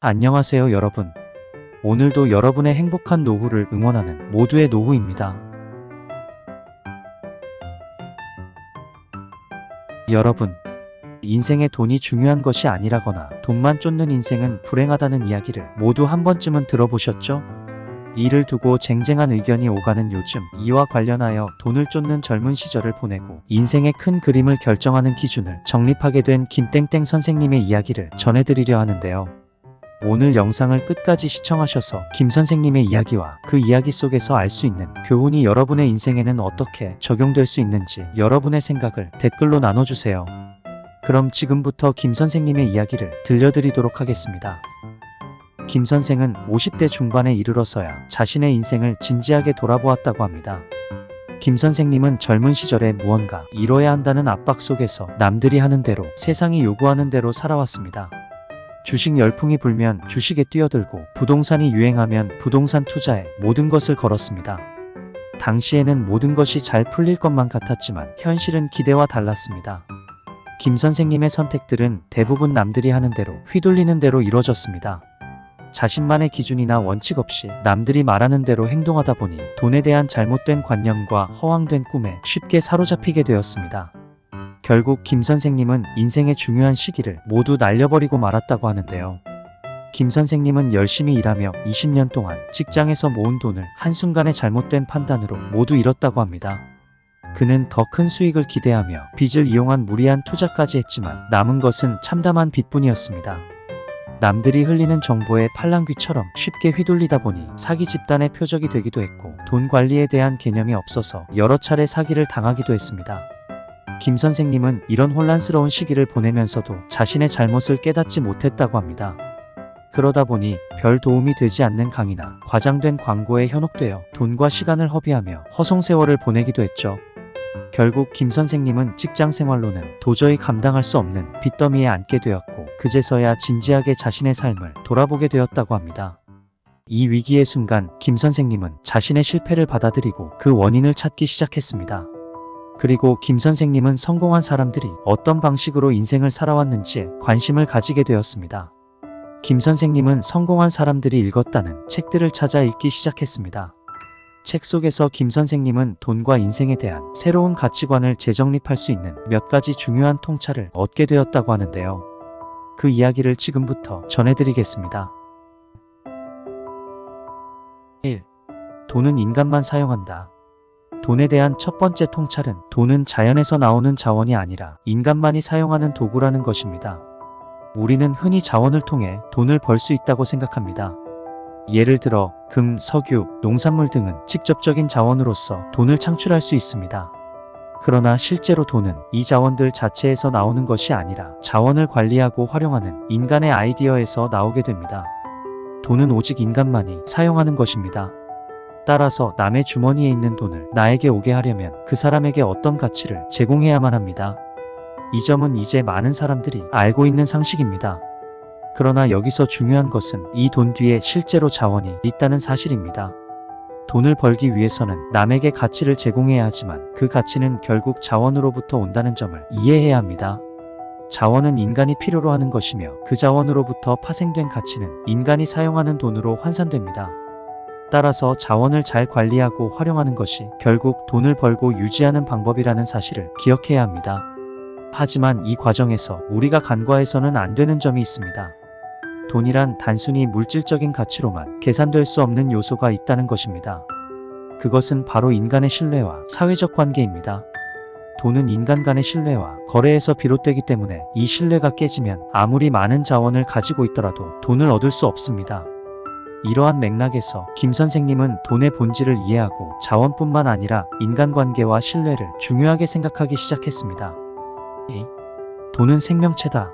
안녕하세요, 여러분. 오늘도 여러분의 행복한 노후를 응원하는 모두의 노후입니다. 여러분, 인생에 돈이 중요한 것이 아니라거나 돈만 쫓는 인생은 불행하다는 이야기를 모두 한 번쯤은 들어보셨죠? 이를 두고 쟁쟁한 의견이 오가는 요즘, 이와 관련하여 돈을 쫓는 젊은 시절을 보내고 인생의 큰 그림을 결정하는 기준을 정립하게 된 김땡땡 선생님의 이야기를 전해드리려 하는데요. 오늘 영상을 끝까지 시청하셔서 김 선생님의 이야기와 그 이야기 속에서 알 수 있는 교훈이 여러분의 인생에는 어떻게 적용될 수 있는지 여러분의 생각을 댓글로 나눠주세요. 그럼 지금부터 김 선생님의 이야기를 들려드리도록 하겠습니다. 김 선생은 50대 중반에 이르러서야 자신의 인생을 진지하게 돌아보았다고 합니다. 김 선생님은 젊은 시절에 무언가 이뤄야 한다는 압박 속에서 남들이 하는 대로, 세상이 요구하는 대로 살아왔습니다. 주식 열풍이 불면 주식에 뛰어들고 부동산이 유행하면 부동산 투자에 모든 것을 걸었습니다. 당시에는 모든 것이 잘 풀릴 것만 같았지만 현실은 기대와 달랐습니다. 김 선생님의 선택들은 대부분 남들이 하는 대로, 휘둘리는 대로 이루어졌습니다. 자신만의 기준이나 원칙 없이 남들이 말하는 대로 행동하다 보니 돈에 대한 잘못된 관념과 허황된 꿈에 쉽게 사로잡히게 되었습니다. 결국 김 선생님은 인생의 중요한 시기를 모두 날려버리고 말았다고 하는데요. 김 선생님은 열심히 일하며 20년 동안 직장에서 모은 돈을 한순간의 잘못된 판단으로 모두 잃었다고 합니다. 그는 더 큰 수익을 기대하며 빚을 이용한 무리한 투자까지 했지만 남은 것은 참담한 빚뿐이었습니다. 남들이 흘리는 정보에 팔랑귀처럼 쉽게 휘둘리다 보니 사기 집단의 표적이 되기도 했고 돈 관리에 대한 개념이 없어서 여러 차례 사기를 당하기도 했습니다. 김 선생님은 이런 혼란스러운 시기를 보내면서도 자신의 잘못을 깨닫지 못했다고 합니다. 그러다 보니 별 도움이 되지 않는 강의나 과장된 광고에 현혹되어 돈과 시간을 허비하며 허송세월을 보내기도 했죠. 결국 김 선생님은 직장 생활로는 도저히 감당할 수 없는 빚더미에 앉게 되었고 그제서야 진지하게 자신의 삶을 돌아보게 되었다고 합니다. 이 위기의 순간 김 선생님은 자신의 실패를 받아들이고 그 원인을 찾기 시작했습니다. 그리고 김 선생님은 성공한 사람들이 어떤 방식으로 인생을 살아왔는지에 관심을 가지게 되었습니다. 김 선생님은 성공한 사람들이 읽었다는 책들을 찾아 읽기 시작했습니다. 책 속에서 김 선생님은 돈과 인생에 대한 새로운 가치관을 재정립할 수 있는 몇 가지 중요한 통찰을 얻게 되었다고 하는데요. 그 이야기를 지금부터 전해드리겠습니다. 1. 돈은 인간만 사용한다. 돈에 대한 첫 번째 통찰은 돈은 자연에서 나오는 자원이 아니라 인간만이 사용하는 도구라는 것입니다. 우리는 흔히 자원을 통해 돈을 벌 수 있다고 생각합니다. 예를 들어 금, 석유, 농산물 등은 직접적인 자원으로서 돈을 창출할 수 있습니다. 그러나 실제로 돈은 이 자원들 자체에서 나오는 것이 아니라 자원을 관리하고 활용하는 인간의 아이디어에서 나오게 됩니다. 돈은 오직 인간만이 사용하는 것입니다. 따라서 남의 주머니에 있는 돈을 나에게 오게 하려면 그 사람에게 어떤 가치를 제공해야만 합니다. 이 점은 이제 많은 사람들이 알고 있는 상식입니다. 그러나 여기서 중요한 것은 이 돈 뒤에 실제로 자원이 있다는 사실입니다. 돈을 벌기 위해서는 남에게 가치를 제공해야 하지만 그 가치는 결국 자원으로부터 온다는 점을 이해해야 합니다. 자원은 인간이 필요로 하는 것이며 그 자원으로부터 파생된 가치는 인간이 사용하는 돈으로 환산됩니다. 따라서 자원을 잘 관리하고 활용하는 것이 결국 돈을 벌고 유지하는 방법이라는 사실을 기억해야 합니다. 하지만 이 과정에서 우리가 간과해서는 안 되는 점이 있습니다. 돈이란 단순히 물질적인 가치로만 계산될 수 없는 요소가 있다는 것입니다. 그것은 바로 인간의 신뢰와 사회적 관계입니다. 돈은 인간 간의 신뢰와 거래에서 비롯되기 때문에 이 신뢰가 깨지면 아무리 많은 자원을 가지고 있더라도 돈을 얻을 수 없습니다. 이러한 맥락에서 김 선생님은 돈의 본질을 이해하고 자원뿐만 아니라 인간관계와 신뢰를 중요하게 생각하기 시작했습니다. 2. 돈은 생명체다.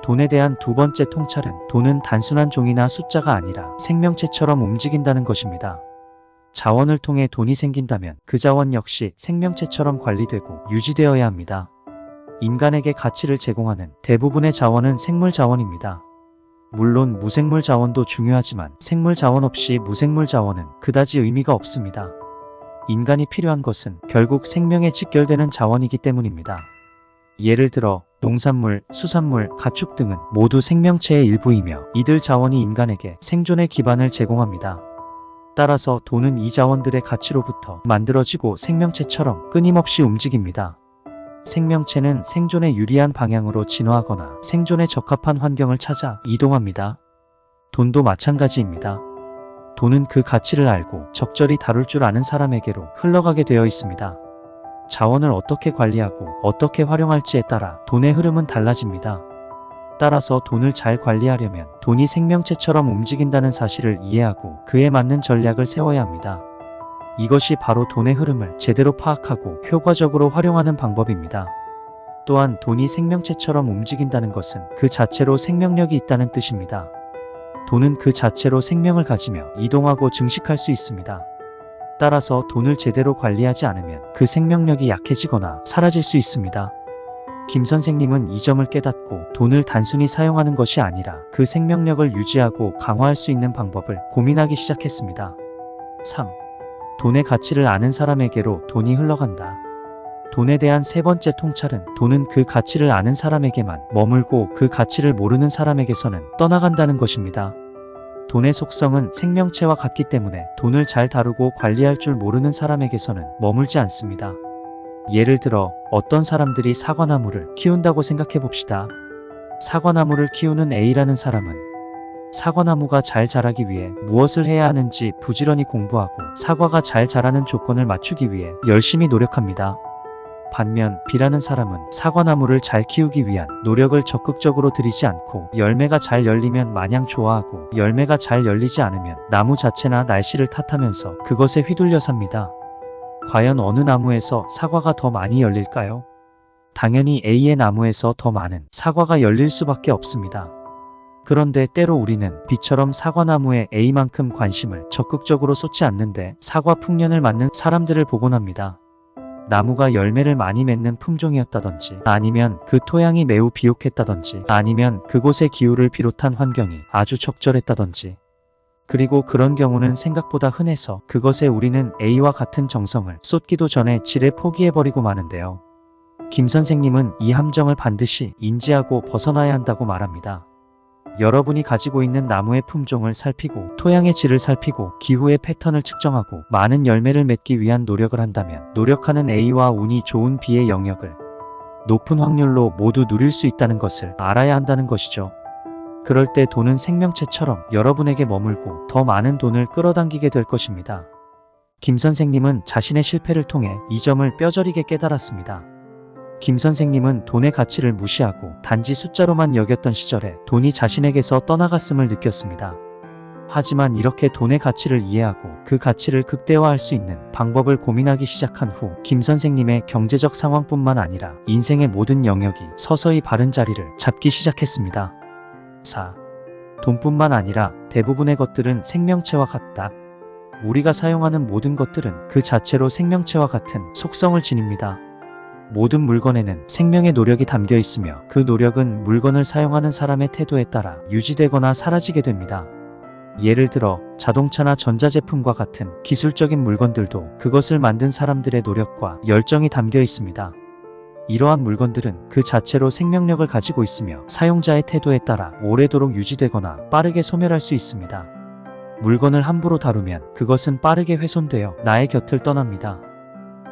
돈에 대한 두 번째 통찰은 돈은 단순한 종이나 숫자가 아니라 생명체처럼 움직인다는 것입니다. 자원을 통해 돈이 생긴다면 그 자원 역시 생명체처럼 관리되고 유지되어야 합니다. 인간에게 가치를 제공하는 대부분의 자원은 생물 자원입니다. 물론 무생물 자원도 중요하지만 생물 자원 없이 무생물 자원은 그다지 의미가 없습니다. 인간이 필요한 것은 결국 생명에 직결되는 자원이기 때문입니다. 예를 들어 농산물, 수산물, 가축 등은 모두 생명체의 일부이며 이들 자원이 인간에게 생존의 기반을 제공합니다. 따라서 돈은 이 자원들의 가치로부터 만들어지고 생명체처럼 끊임없이 움직입니다. 생명체는 생존에 유리한 방향으로 진화하거나 생존에 적합한 환경을 찾아 이동합니다. 돈도 마찬가지입니다. 돈은 그 가치를 알고 적절히 다룰 줄 아는 사람에게로 흘러가게 되어 있습니다. 자원을 어떻게 관리하고 어떻게 활용할지에 따라 돈의 흐름은 달라집니다. 따라서 돈을 잘 관리하려면 돈이 생명체처럼 움직인다는 사실을 이해하고 그에 맞는 전략을 세워야 합니다. 이것이 바로 돈의 흐름을 제대로 파악하고 효과적으로 활용하는 방법입니다. 또한 돈이 생명체처럼 움직인다는 것은 그 자체로 생명력이 있다는 뜻입니다. 돈은 그 자체로 생명을 가지며 이동하고 증식할 수 있습니다. 따라서 돈을 제대로 관리하지 않으면 그 생명력이 약해지거나 사라질 수 있습니다. 김 선생님은 이 점을 깨닫고 돈을 단순히 사용하는 것이 아니라 그 생명력을 유지하고 강화할 수 있는 방법을 고민하기 시작했습니다. 3. 돈의 가치를 아는 사람에게로 돈이 흘러간다. 돈에 대한 세 번째 통찰은 돈은 그 가치를 아는 사람에게만 머물고 그 가치를 모르는 사람에게서는 떠나간다는 것입니다. 돈의 속성은 생명체와 같기 때문에 돈을 잘 다루고 관리할 줄 모르는 사람에게서는 머물지 않습니다. 예를 들어 어떤 사람들이 사과나무를 키운다고 생각해 봅시다. 사과나무를 키우는 A라는 사람은 사과나무가 잘 자라기 위해 무엇을 해야 하는지 부지런히 공부하고 사과가 잘 자라는 조건을 맞추기 위해 열심히 노력합니다. 반면 B라는 사람은 사과나무를 잘 키우기 위한 노력을 적극적으로 들이지 않고 열매가 잘 열리면 마냥 좋아하고 열매가 잘 열리지 않으면 나무 자체나 날씨를 탓하면서 그것에 휘둘려 삽니다. 과연 어느 나무에서 사과가 더 많이 열릴까요? 당연히 A의 나무에서 더 많은 사과가 열릴 수밖에 없습니다. 그런데 때로 우리는 B처럼 사과나무에 A만큼 관심을 적극적으로 쏟지 않는데 사과 풍년을 맞는 사람들을 보곤 합니다. 나무가 열매를 많이 맺는 품종이었다든지 아니면 그 토양이 매우 비옥했다든지 아니면 그곳의 기후를 비롯한 환경이 아주 적절했다든지 그리고 그런 경우는 생각보다 흔해서 그것에 우리는 A와 같은 정성을 쏟기도 전에 지레 포기해버리고 마는데요. 김 선생님은 이 함정을 반드시 인지하고 벗어나야 한다고 말합니다. 여러분이 가지고 있는 나무의 품종을 살피고 토양의 질을 살피고 기후의 패턴을 측정하고 많은 열매를 맺기 위한 노력을 한다면 노력하는 A와 운이 좋은 B의 영역을 높은 확률로 모두 누릴 수 있다는 것을 알아야 한다는 것이죠. 그럴 때 돈은 생명체처럼 여러분에게 머물고 더 많은 돈을 끌어당기게 될 것입니다. 김 선생님은 자신의 실패를 통해 이 점을 뼈저리게 깨달았습니다. 김 선생님은 돈의 가치를 무시하고 단지 숫자로만 여겼던 시절에 돈이 자신에게서 떠나갔음을 느꼈습니다. 하지만 이렇게 돈의 가치를 이해하고 그 가치를 극대화할 수 있는 방법을 고민하기 시작한 후 김 선생님의 경제적 상황뿐만 아니라 인생의 모든 영역이 서서히 바른 자리를 잡기 시작했습니다. 4. 돈뿐만 아니라 대부분의 것들은 생명체와 같다. 우리가 사용하는 모든 것들은 그 자체로 생명체와 같은 속성을 지닙니다. 모든 물건에는 생명의 노력이 담겨 있으며 그 노력은 물건을 사용하는 사람의 태도에 따라 유지되거나 사라지게 됩니다. 예를 들어 자동차나 전자제품과 같은 기술적인 물건들도 그것을 만든 사람들의 노력과 열정이 담겨 있습니다. 이러한 물건들은 그 자체로 생명력을 가지고 있으며 사용자의 태도에 따라 오래도록 유지되거나 빠르게 소멸할 수 있습니다. 물건을 함부로 다루면 그것은 빠르게 훼손되어 나의 곁을 떠납니다.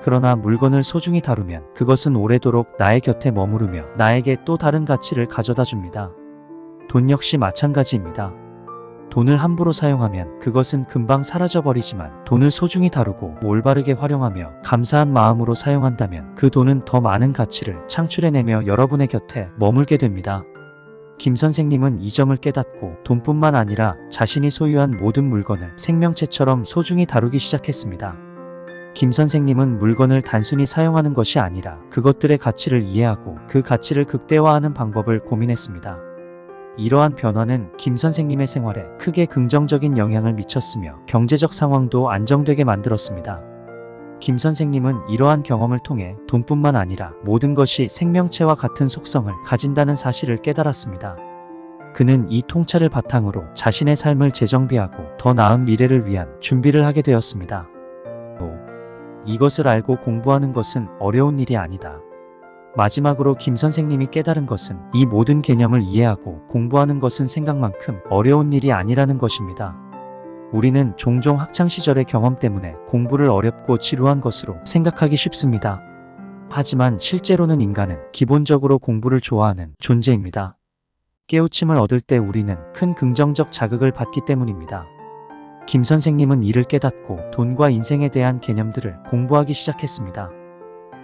그러나 물건을 소중히 다루면 그것은 오래도록 나의 곁에 머무르며 나에게 또 다른 가치를 가져다 줍니다. 돈 역시 마찬가지입니다. 돈을 함부로 사용하면 그것은 금방 사라져버리지만 돈을 소중히 다루고 올바르게 활용하며 감사한 마음으로 사용한다면 그 돈은 더 많은 가치를 창출해내며 여러분의 곁에 머물게 됩니다. 김 선생님은 이 점을 깨닫고 돈뿐만 아니라 자신이 소유한 모든 물건을 생명체처럼 소중히 다루기 시작했습니다. 김 선생님은 물건을 단순히 사용하는 것이 아니라 그것들의 가치를 이해하고 그 가치를 극대화하는 방법을 고민했습니다. 이러한 변화는 김 선생님의 생활에 크게 긍정적인 영향을 미쳤으며 경제적 상황도 안정되게 만들었습니다. 김 선생님은 이러한 경험을 통해 돈뿐만 아니라 모든 것이 생명체와 같은 속성을 가진다는 사실을 깨달았습니다. 그는 이 통찰을 바탕으로 자신의 삶을 재정비하고 더 나은 미래를 위한 준비를 하게 되었습니다. 이것을 알고 공부하는 것은 어려운 일이 아니다. 마지막으로 김 선생님이 깨달은 것은 이 모든 개념을 이해하고 공부하는 것은 생각만큼 어려운 일이 아니라는 것입니다. 우리는 종종 학창시절의 경험 때문에 공부를 어렵고 지루한 것으로 생각하기 쉽습니다. 하지만 실제로는 인간은 기본적으로 공부를 좋아하는 존재입니다. 깨우침을 얻을 때 우리는 큰 긍정적 자극을 받기 때문입니다. 김 선생님은 이를 깨닫고 돈과 인생에 대한 개념들을 공부하기 시작했습니다.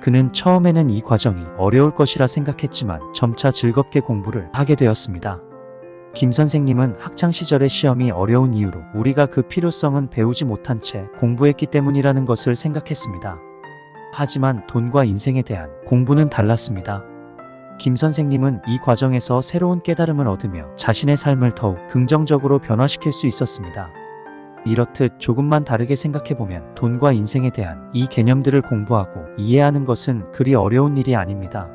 그는 처음에는 이 과정이 어려울 것이라 생각했지만 점차 즐겁게 공부를 하게 되었습니다. 김 선생님은 학창시절의 시험이 어려운 이유로 우리가 그 필요성은 배우지 못한 채 공부했기 때문이라는 것을 생각했습니다. 하지만 돈과 인생에 대한 공부는 달랐습니다. 김 선생님은 이 과정에서 새로운 깨달음을 얻으며 자신의 삶을 더욱 긍정적으로 변화시킬 수 있었습니다. 이렇듯 조금만 다르게 생각해보면 돈과 인생에 대한 이 개념들을 공부하고 이해하는 것은 그리 어려운 일이 아닙니다.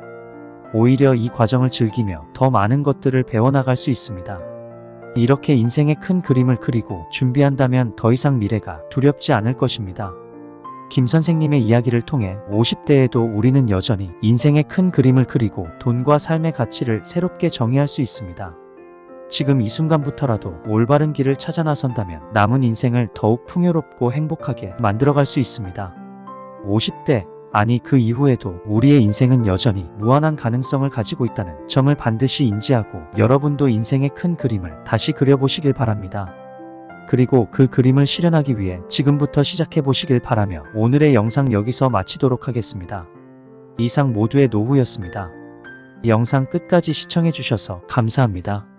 오히려 이 과정을 즐기며 더 많은 것들을 배워나갈 수 있습니다. 이렇게 인생의 큰 그림을 그리고 준비한다면 더 이상 미래가 두렵지 않을 것입니다. 김 선생님의 이야기를 통해 50대에도 우리는 여전히 인생의 큰 그림을 그리고 돈과 삶의 가치를 새롭게 정의할 수 있습니다. 지금 이 순간부터라도 올바른 길을 찾아 나선다면 남은 인생을 더욱 풍요롭고 행복하게 만들어갈 수 있습니다. 50대, 아니 그 이후에도 우리의 인생은 여전히 무한한 가능성을 가지고 있다는 점을 반드시 인지하고 여러분도 인생의 큰 그림을 다시 그려보시길 바랍니다. 그리고 그 그림을 실현하기 위해 지금부터 시작해보시길 바라며 오늘의 영상 여기서 마치도록 하겠습니다. 이상 모두의 노후였습니다. 영상 끝까지 시청해주셔서 감사합니다.